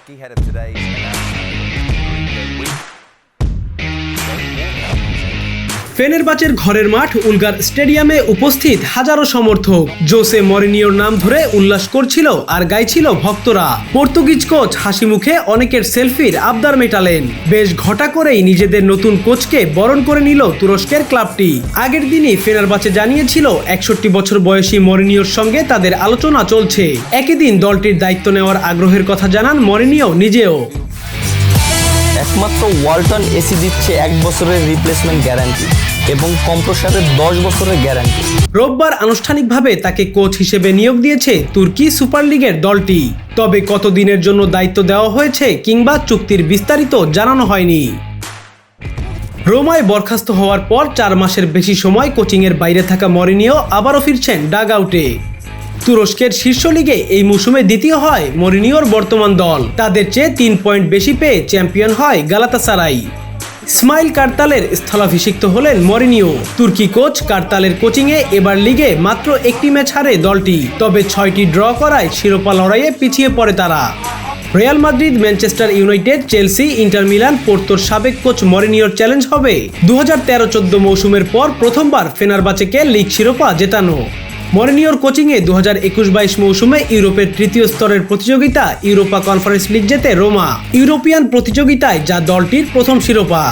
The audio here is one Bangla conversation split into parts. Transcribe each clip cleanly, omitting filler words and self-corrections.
Becky head of today's announcement week. ফেনেরবাচের ঘরের মাঠ উলগার স্টেডিয়ামে উপস্থিত হাজারো সমর্থক জোসে মরিনিওর নাম ধরে উল্লাস করছিল আর গাইছিল ভক্তরা। পর্তুগিজ কোচ হাসি মুখে অনেকের সেলফির আবদার মেটালেন। বেশ ঘটা করেই নিজেদের নতুন কোচকে বরণ করে নিল তুরস্কের ক্লাবটি। আগের দিনই ফেনেরবাচে জানিয়েছিল 61 বছর বয়সী মরিনিওর সঙ্গে তাদের আলোচনা চলছে। একই দিন দলটির দায়িত্ব নেওয়ার আগ্রহের কথা জানান মরিনিও নিজেও। একমাত্র ওয়ালটন এসি দিচ্ছে 1 বছরের রিপ্লেসমেন্ট গ্যারান্টি এবং কম্প্রেসারের 10 বছরের গ্যারান্টি। রোববার আনুষ্ঠানিকভাবে তাকে কোচ হিসেবে নিয়োগ দিয়েছে তুর্কি সুপার লিগের দলটি। তবে কতদিনের জন্য দায়িত্ব দেওয়া হয়েছে কিংবা চুক্তির বিস্তারিত জানানো হয়নি। রোমায় বরখাস্ত হওয়ার পর 4 মাসের বেশি সময় কোচিংয়ের বাইরে থাকা মরিনিও আবারও ফিরছেন ডাগ আউটে। তুরস্কের শীর্ষ লিগে এই মৌসুমে দ্বিতীয় হয় মরিনিওর বর্তমান দল। তাদের চেয়ে 3 পয়েন্ট বেশি পেয়ে চ্যাম্পিয়ন হয় গালাতাসারাই। ইসমাইল কার্তালের স্থলাভিষিক্ত হলেন মরিনিও। তুর্কি কোচ কার্তালের কোচিংয়ে এবার লিগে মাত্র একটি ম্যাচ হারে দলটি। তবে 6টি ড্র করায় শিরোপা লড়াইয়ে পিছিয়ে পড়ে তারা। Real Madrid, Manchester United, Chelsea, Inter Milan, পোর্তোর সাবেক কোচ মরিনিওর চ্যালেঞ্জ হবে 2013-14 মৌসুমের পর প্রথমবার ফেনারবাচেকে লিগ শিরোপা জেতানো। মরিনিওর কোচিংয়ে 2021-22 মৌসুমে ইউরোপের তৃতীয় স্তরের প্রতিযোগিতা ইউরোপা কনফারেন্স লিগ জেতে রোমা। ইউরোপিয়ান প্রতিযোগিতায় যা দলটির প্রথম শিরোপা।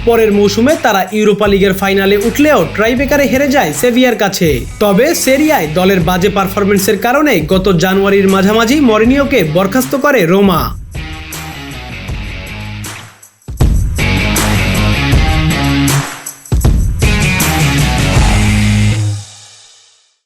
পরের মৌসুমে তারা ইউরোপা লিগের ফাইনালে উঠলেও ট্রাইবেকারে হেরে যায় সেভিয়ার কাছে। তবে সেরিয়ায় দলের বাজে পারফরমেন্সের কারণে গত জানুয়ারির মাঝামাঝি মরিনিওকে বরখাস্ত করে রোমা।